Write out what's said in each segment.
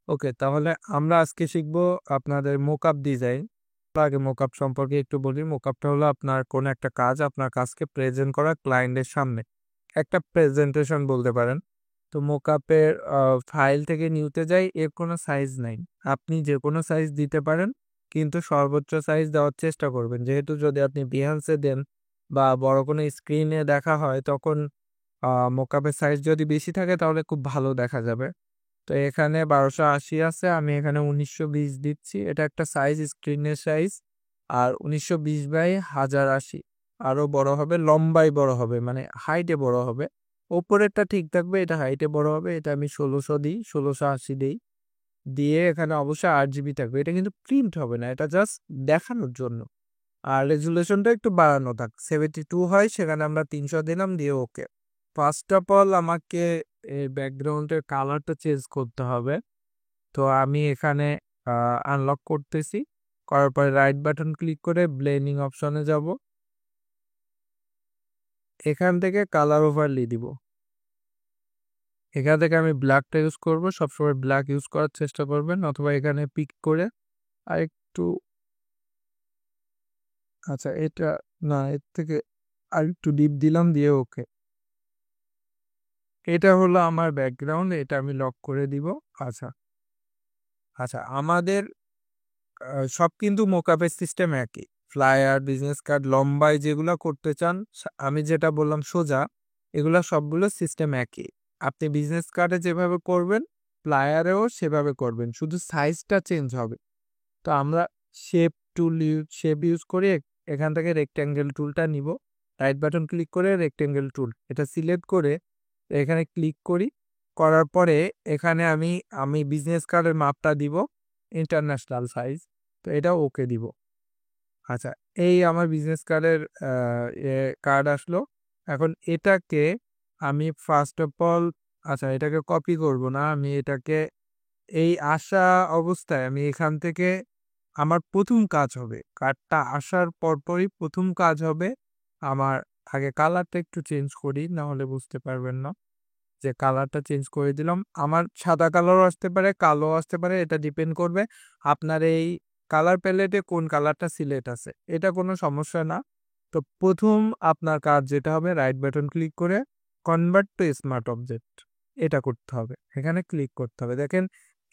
ওকে, তাহলে আমরা আজকে শিখবো আপনাদের মোকআপ ডিজাইন। আগে মোকআপ সম্পর্কে একটু বলি। মোকআপটা হলো আপনার কোনো একটা কাজ, আপনার কাজকে প্রেজেন্ট করা ক্লায়েন্টের সামনে। একটা প্রেজেন্টেশন বলতে পারেন। তো মোকআপের ফাইল থেকে নিতে যাই, এর কোনো সাইজ নাই। আপনি যে কোনো সাইজ দিতে পারেন, কিন্তু সর্বোচ্চ সাইজ দেওয়ার চেষ্টা করবেন। যেহেতু যদি আপনি বিহান্সে দেন বা বড় কোনো স্ক্রিনে দেখা হয়, তখন মোকআপের সাইজ যদি বেশি থাকে তাহলে খুব ভালো দেখা যাবে। তো এখানে 1280 আছে, আমি এখানে 1920 দিচ্ছি। এটা একটা সাইজ, স্ক্রিনের সাইজ। আর 1920/1080 আরো বড় হবে, লম্বাই বড় হবে, মানে হাইটে বড় হবে। ওপরেরটা ঠিক থাকবে, এটা হাইটে বড় হবে। এটা আমি 1600 দিই, 1680 দিই। দিয়ে এখানে অবশ্যই 8 GB থাকবে। এটা কিন্তু প্রিন্ট হবে না, এটা জাস্ট দেখানোর জন্য। আর রেজুলেশনটা একটু বাড়ানো থাক, 72 হয়, সেখানে আমরা 300 দিলাম, দিয়ে ওকে। ফার্স্ট অফ অল আমাকে এই ব্যাকগ্রাউন্ডের কালারটা চেঞ্জ করতে হবে। তো আমি এখানে আনলক করতেছি। করার পরে রাইট বাটন ক্লিক করে ব্লেন্ডিং অপশনে যাব। এখান থেকে কালার ওভারলি দিব। এখান থেকে আমি ব্ল্যাকটা ইউজ করব, সবসময় ব্ল্যাক ইউজ করার চেষ্টা করবেন, অথবা এখানে পিক করে আর একটু, আচ্ছা এটা না, এর থেকে আর একটু ডিপ দিলাম, দিয়ে ওকে। এটা হলো আমার ব্যাকগ্রাউন্ড, এটা আমি লক করে দিব। আচ্ছা আচ্ছা, আমাদের সব কিন্তু মোকআপের সিস্টেম একই। ফ্লায়ার, বিজনেস কার্ড, লম্বায় যেগুলো করতে চান, আমি যেটা বললাম সোজা, এগুলা সবগুলো সিস্টেম একই। আপনি বিজনেস কার্ডে যেভাবে করবেন, ফ্লায়ারেও সেভাবে করবেন, শুধু সাইজটা চেঞ্জ হবে। তো আমরা শেপ ইউজ করি। এখান থেকে রেক্ট্যাঙ্গেল টুলটা নিব। রাইট বাটন ক্লিক করে রেক্ট্যাঙ্গেল টুল এটা সিলেক্ট করে এখানে ক্লিক করি। করার পরে এখানে আমি আমি বিজনেস কার্ডের মাপটা দিব, ইন্টারন্যাশনাল সাইজ। তো এটা ওকে দিব। আচ্ছা, এই আমার বিজনেস কার্ডের কার্ড আসলো। এখন এটাকে আমি ফার্স্ট অফ অল, আচ্ছা এটাকে কপি করব না, আমি এটাকে এই আসা অবস্থায় আমি এখান থেকে, আমার প্রথম কাজ হবে কার্ডটা আসার পরপরই প্রথম কাজ হবে আমার, আগে কালারটা একটু চেঞ্জ করি, না হলে বুঝতে পারবেন না। যে কালারটা চেঞ্জ করে দিলাম। আমার সাদা কালারও আসতে পারে, কালো আসতে পারে, এটা ডিপেন্ড করবে আপনার এই কালার প্যালেটে কোন কালারটা সিলেক্ট আছে। এটা কোনো সমস্যা না। তো প্রথম আপনার কাজ যেটা হবে, রাইট বাটন ক্লিক করে কনভার্ট টু স্মার্ট অবজেক্ট, এটা করতে হবে। এখানে ক্লিক করতে হবে। দেখেন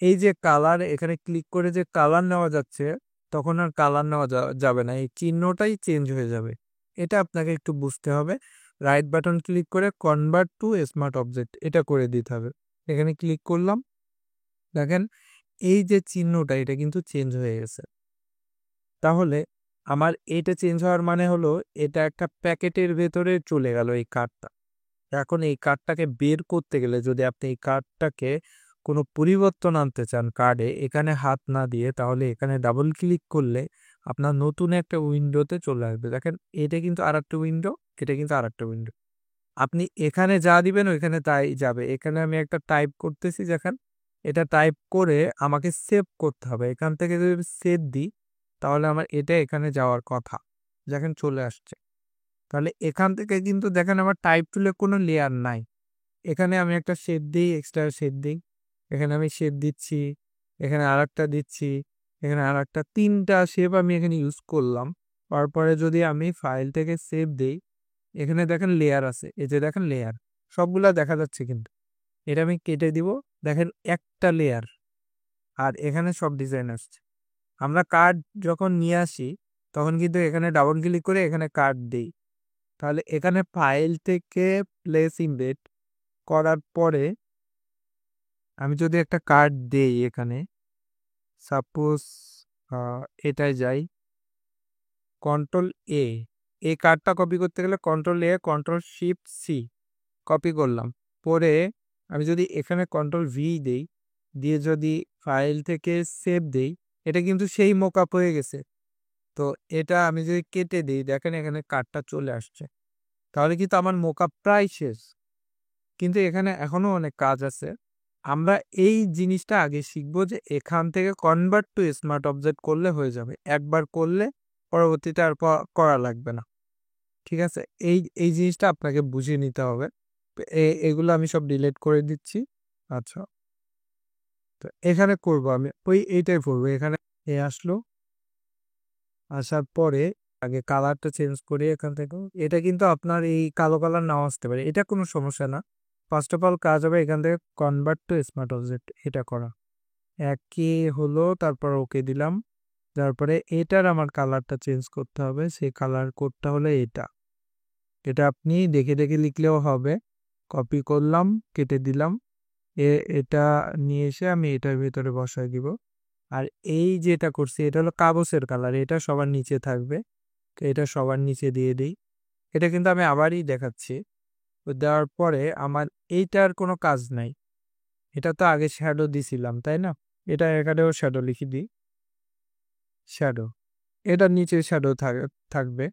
এই যে কালার, এখানে ক্লিক করে যে কালার নেওয়া যাচ্ছে, তখন আর কালার নেওয়া যাবে না, এই চিহ্নটাই চেঞ্জ হয়ে যাবে। এটা আপনাকে একটু বুঝতে হবে। রাইট বাটন ক্লিক করে কনভার্ট টু স্মার্ট অবজেক্ট, এটা করে দিতে হবে। এখানে ক্লিক করলাম, দেখেন এই যে চিহ্নটা, এটা কিন্তু চেঞ্জ হয়ে গেছে। তাহলে আমার এটা চেঞ্জ হওয়ার মানে হলো, এটা একটা প্যাকেটের ভেতরে চলে গেল এই কার্ডটা। এখন এই কার্ডটাকে বের করতে গেলে, যদি আপনি এই কার্ডটাকে কোনো পরিবর্তন আনতে চান কার্ডে, এখানে হাত না দিয়ে, তাহলে এখানে ডাবল ক্লিক করলে আপনার নতুন একটা উইন্ডোতে চলে আসবে। দেখেন এটা কিন্তু আরেকটা উইন্ডো, এটা কিন্তু আরেকটা উইন্ডো। আপনি এখানে যা দিবেন ওইখানে তাই যাবে। এখানে আমি একটা টাইপ করতেছি, দেখেন এটা টাইপ করে আমাকে সেভ করতে হবে। এখান থেকে যদি সেভ দিই, তাহলে আমার এটা এখানে যাওয়ার কথা, দেখেন চলে আসছে। তাহলে এখান থেকে কিন্তু দেখেন আমার টাইপ টুলে কোনো লেয়ার নাই। এখানে আমি একটা শেড দিই, এক্সট্রা শেড দিই, এখানে আমি শেড দিচ্ছি, এখানে আরেকটা দিচ্ছি, এখানে আরেকটা, 3টা শেপ আমি এখানে ইউজ করলাম। তারপরে যদি আমি ফাইল থেকে সেভ দিই, এখানে দেখেন লেয়ার আছে, এই যে দেখেন লেয়ার সবগুলা দেখা যাচ্ছে, কিন্তু এটা আমি কেটে দিব। দেখেন একটা লেয়ার, আর এখানে সব ডিজাইন আসছে। আমরা কার্ড যখন নিয়ে আসি, তখন কিন্তু এখানে ডাবল ক্লিক করে এখানে কার্ড দিই। তাহলে এখানে ফাইল থেকে প্লেস ইমবেড করার পরে আমি যদি একটা কার্ড দেই, এখানে সাপোজ এটাই যাই, কন্ট্রোল এ, এই কার্ডটা কপি করতে গেলে control A, control shift C, copy করলাম। পরে আমি যদি এখানে কন্ট্রোল ভি দেই, দিয়ে যদি ফাইল থেকে সেভ দেই, এটা কিন্তু সেই মোকআপ হয়ে গেছে। তো এটা আমি যদি কেটে দিই, দেখেন এখানে কার্ডটা চলে আসছে। তাহলে কিন্তু আমার মোকআপ প্রায় শেষ, কিন্তু এখানে এখনো অনেক কাজ আছে। আমরা এই জিনিসটা আগে শিখবো, যে এখান থেকে কনভার্ট টু স্মার্ট অবজেক্ট করলে হয়ে যাবে। একবার করলে পরবর্তীতে আর করা লাগবে না। ঠিক আছে, এই এই জিনিসটা আপনাকে বুঝিয়ে নিতে হবে। এগুলো আমি সব ডিলিট করে দিচ্ছি। আচ্ছা, তো এখানে করব আমি এইটাই করবো। এখানে আসলো, আসার পরে আগে কালারটা চেঞ্জ করে এখান থেকে, এটা কিন্তু আপনার এই কালো কালার নাও আসতে পারে, এটা কোনো সমস্যা না। ফার্স্ট অফ অল কাজ হবে এখান থেকে কনভার্ট টু স্মার্ট অবজেক্ট এটা করা। একই হলো, তারপর ওকে দিলাম। তারপরে এটার আমার কালারটা চেঞ্জ করতে হবে, সেই কালার কোডটা হলো এটা। এটা আপনি দেখে দেখে লিখলেও হবে। কপি করলাম, কেটে দিলাম। এটা নিয়ে এসে আমি এটার ভিতরে বসাই দিব। আর এই যেটা করছি এটা হলো কাগজের কালার, এটা সবার নিচে থাকবে। এটা সবার নিচে দিয়ে দিই। এটা কিন্তু আমি আবারই দেখাচ্ছি। দেওয়ার পরে আমার এইটার কোনো কাজ নাই, এটা তো আগে শ্যাডো দিছিলাম তাই না? এটা এখানেও শ্যাডো লিখে দিই, শ্যাডো। এটার নিচে শ্যাডো থাকবে।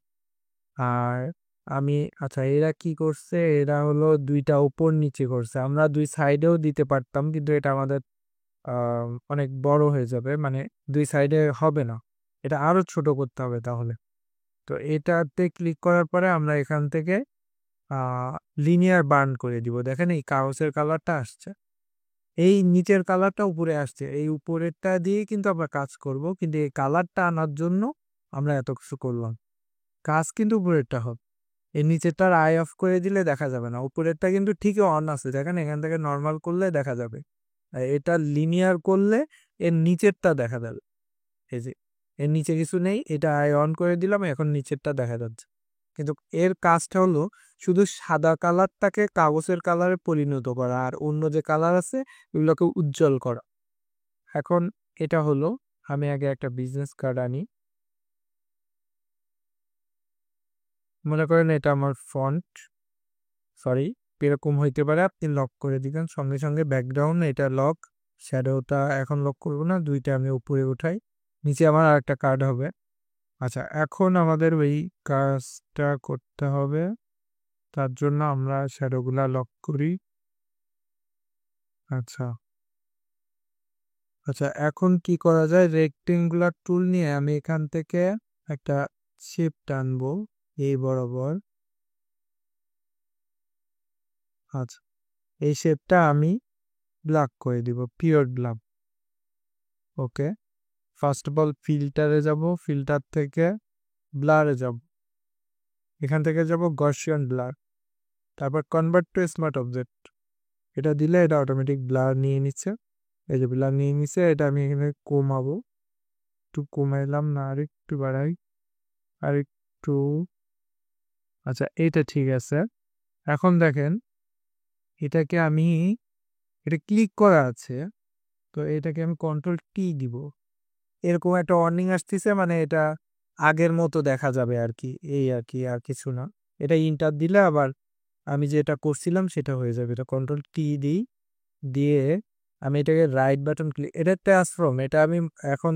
আর আমি আচ্ছা, এরা কি করছে, এরা হলো দুইটা উপর নিচে করছে। আমরা দুই সাইডেও দিতে পারতাম, কিন্তু এটা আমাদের অনেক বড় হয়ে যাবে, মানে দুই সাইডে হবে না, এটা আরো ছোট করতে হবে তাহলে। তো এটাতে ক্লিক করার পরে আমরা এখান থেকে লিনিয়ার বার্ন করে দিব। দেখেন এই কাগজের কালারটা আসছে, এই নিচের কালারটা উপরে আসছে, এই উপরেরটা দিয়ে কিন্তু আমরা কাজ করব, কিন্তু এই কালারটা আনার জন্য আমরা এত কিছু করলাম। কাজ কিন্তু উপরেরটা হবে, এই নিচেরটার আই অফ করে দিলে দেখা যাবে না, উপরেরটা কিন্তু ঠিকই অন আছে। দেখেন এখান থেকে নর্মাল করলে দেখা যাবে, আর এটা লিনিয়ার করলে এর নিচেরটা দেখা যাবে। এই যে এর নিচে কিছু নেই, এটা আই অন করে দিলাম, এখন নিচেরটা দেখা যাচ্ছে। কিন্তু এর কাজটা হলো শুধু সাদা কালারটাকে কাগজের কালারে পরিণত করা, আর অন্য যে কালার আছে এগুলোকে উজ্জ্বল করা। এখন এটা হলো, আমি আগে একটা বিজনেস কার্ড আনি। মনে করেন এটা আমার ফন্ট, সরি, এরকম হইতে পারে। আপনি লক করে দিবেন সঙ্গে সঙ্গে ব্যাকগ্রাউন্ড, এটা লক। শ্যাডোটা এখন লক করবো না, দুইটা আমি উপরে উঠাই, নিচে আমার আর একটা কার্ড হবে। আচ্ছা, এখন আমাদের ওই কাজটা করতে হবে, তার জন্য আমরা শ্যাডোগুলা লক করি। আচ্ছা আচ্ছা, এখন কি করা যায়, রেক্টেঙ্গুলার টুল নিয়ে আমি এখান থেকে একটা শেপ টানবো এই বরাবর। আচ্ছা, এই শেপটা আমি ব্ল্যাক করে দিব, pure black. Okay, first of all ফিল্টারে যাব, ফিল্টার থেকে ব্লারে যাব, এখান থেকে যাব গসিয়ান ব্লার, তারপর কনভার্ট টু স্মার্ট অবজেক্ট। এটা দিলে এটা অটোমেটিক ব্লার নিয়ে নিচ্ছে। এই যে ব্লার নিয়ে নিচ্ছে, এটা আমি এখানে কমাবো, একটু কমাইলাম না, আর একটু বাড়াই, আর একটু। আচ্ছা, এইটা ঠিক আছে। এখন দেখেন এটাকে আমি, এটা ক্লিক করা আছে, তো এটাকে আমি কন্ট্রোল টি দিব, এরকম একটা ওয়ার্নিং আসতেছে, মানে এটা আগের মতো দেখা যাবে আর কি, এই আর কি, আর কিছু না। এটা ইন্টার দিলে আবার আমি যেটা করছিলাম সেটা হয়ে যাবে। এটা কন্ট্রোল টি দিই, দিয়ে আমি এটাকে রাইট বাটন ক্লিক, এটা ট্রান্সফর্ম, এটা আমি এখন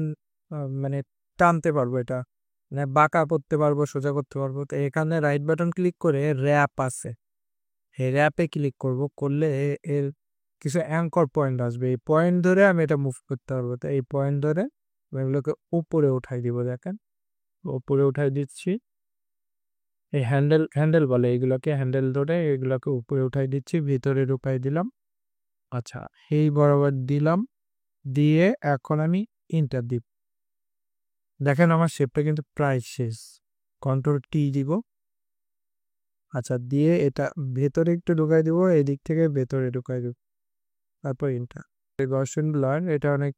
মানে টানতে পারবো, এটা মানে বাঁকা করতে পারবো, সোজা করতে পারবো। তো এখানে রাইট বাটন ক্লিক করে র্যাপ আছে, এই র্যাপে ক্লিক করব, করলে এর কিছু অ্যাঙ্কর পয়েন্ট আসবে, এই পয়েন্ট ধরে আমি এটা মুভ করতে পারবো। তো এই পয়েন্ট ধরে আমি এগুলোকে উপরে উঠাই দিব, দেখেন উপরে উঠাই দিচ্ছি। এই হ্যান্ডেল হ্যান্ডেল বলে এগুলোকে, হ্যান্ডেল ধরে এগুলোকে উপরে উঠাই দিচ্ছি, ভিতরে ঢুকাই দিলাম। আচ্ছা, এই বরাবর দিলাম, দিয়ে এখন আমি ইন্টার দিব। দেখেন আমার শেপটা কিন্তু প্রায় শেষ। কন্ট্রোল টি দিব। আচ্ছা, দিয়ে এটা ভেতরে একটু ঢুকাই দিব, এদিক থেকে ভেতরে ঢুকাই দিব, তারপর ইন্টার। গসিয়ান ব্লার এটা অনেক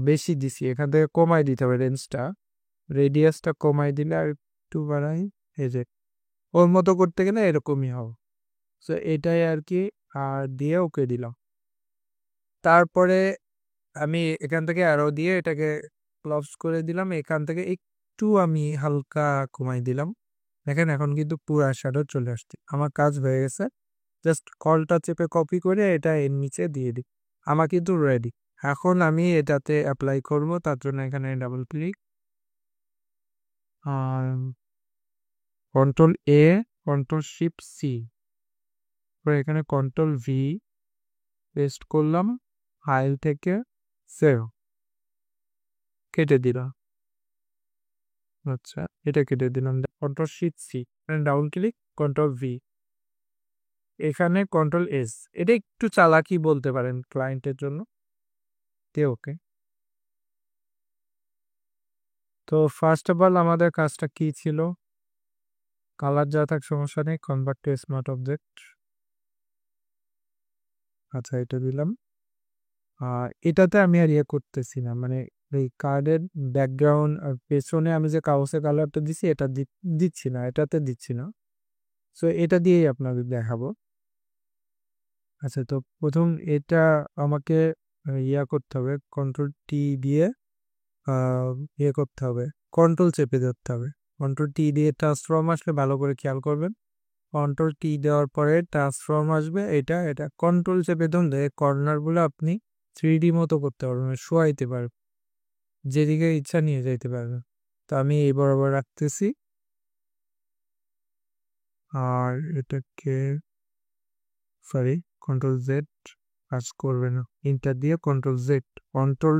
বেশি দিছি, এখান থেকে কমাই দিতে হবে রেঞ্জটা, রেডিয়াসটা কমাই দিলে আর একটু বাড়াই। এই যে ওর মতো করতে গেলে এরকমই হবে। সো এটাই আর কি, আর দিয়ে ওকে দিলাম। তারপরে আমি এখান থেকে অ্যারো দিয়ে এটাকে ক্লোজ করে দিলাম, এখান থেকে একটু আমি হালকা কমাই দিলাম। দেখেন এখন কিন্তু পুরো শ্যাডো চলে আসছে, আমার কাজ হয়ে গেছে। জাস্ট কলটা চেপে কপি করে এটা এর নিচে দিয়ে দিই, আমার কিন্তু রেডি। এখন আমি এটাতে অ্যাপ্লাই করব, তার জন্য এখানে double click, control A, control shift C, এখানে কন্ট্রোল ভি পেস্ট করলাম, ফাইল থেকে সেভ, কেটে দিলাম। আচ্ছা, এটা কেটে দিলাম, control shift C, double click, control V, এখানে কন্ট্রোল এস। এটা একটু চালাকি বলতে পারেন ক্লায়েন্টের জন্য, দেখতে ওকে। তো ফার্স্ট অফ অল আমাদের কাজটা কি ছিল? কালার যা থাক সমস্যা নেই, কনভার্ট টু স্মার্ট অবজেক্ট। আচ্ছা, এটা দিলাম। এটাতে আমি আর ইয়ে করতেছি না, মানে এই কার্ডের ব্যাকগ্রাউন্ড আর পেছনে আমি যে কাগজের কালারটা দিছি এটা দিচ্ছি না, এটাতে দিচ্ছি না। সো এটা দিয়েই আপনাদের দেখাবো। আচ্ছা, তো প্রথম এটা আমাকে ইয়া করতে হবে, কন্ট্রোল টি দিয়ে ইয়ে করতে হবে, কন্ট্রোল চেপে ধরতে হবে। কন্ট্রোল টি দিয়ে ট্রান্সফর্ম আসলে ভালো করে খেয়াল করবেন। কন্ট্রোল টি দেওয়ার পরে ট্রান্সফর্ম আসবে, এটা এটা কন্ট্রোল চেপে ধরলে কর্নারগুলো আপনি 3D মতো করতে পারবেন, শোয়াইতে পারবেন, যেদিকে ইচ্ছা নিয়ে যাইতে পারবেন। তো আমি এই বরাবর রাখতেছি। আর এটাকে সরি, কন্ট্রোল জেড কাজ করবে না, ইন্টার দিয়ে কন্ট্রোল জেড, কন্ট্রোল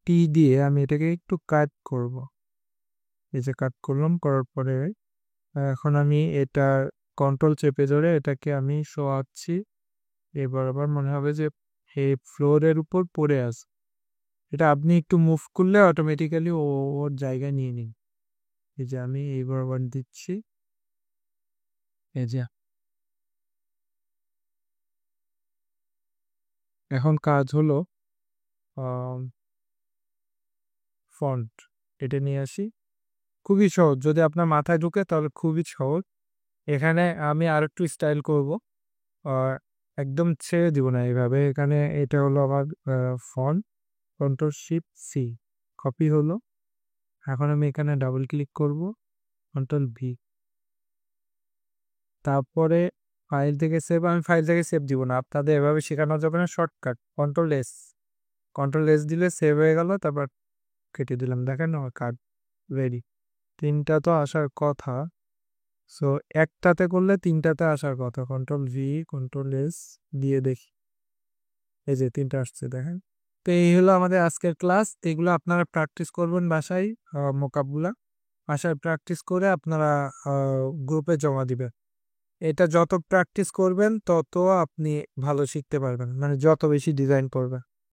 টি দিয়ে আমি এটাকে একটু কাট করব। এই যে কাট করলাম, করার পরে এখন আমি এটা কন্ট্রোল চেপে ধরে এটাকে আমি শোয়াচ্ছি। এবার আবার মনে হবে যে এই ফ্লোরের উপর পড়ে আছে, এটা আপনি একটু মুভ করলে অটোমেটিক্যালি ওর জায়গায় নিয়ে নিন। এই যে আমি এই বরাবর দিচ্ছি, এই যে এখন কাজ হলো ফন্ট এটা নিয়ে আসি। খুবই সহজ, যদি আপনার মাথায় ঢুকে তাহলে খুবই সহজ। এখানে আমি আর একটু স্টাইল করবো, একদম ছেড়ে দিব না এইভাবে। এখানে এটা হলো আমার font, control shift C, copy হলো। এখন আমি এখানে ডাবল ক্লিক করব, কন্ট্রোল ভি, তারপরে ফাইল থেকে সেভ। আমি ফাইল থেকে সেভ দিব না, আপনাদের এভাবে শেখানো যাবে না। Shortcut control S, control S দিলে সেভ হয়ে গেল। তারপর কেটে দিলাম, দেখেন আমার কার্ড রেডি। তিনটা তো আসার কথা, সো একটাতে করলে তিনটাতে আসার কথা। কন্ট্রোল ভি, কন্ট্রোল এস দিয়ে দেখি, এই যে তিনটা আসছে, দেখেন। তো এই হলো আমাদের আজকের ক্লাস। এগুলো আপনারা প্র্যাকটিস করবেন বাসায়, মোকাবগুলা বাসায় প্র্যাকটিস করে আপনারা গ্রুপে জমা দিবেন। এটা যত প্র্যাকটিস করবেন তত আপনি ভালো শিখতে পারবেন, মানে যত বেশি ডিজাইন করবেন।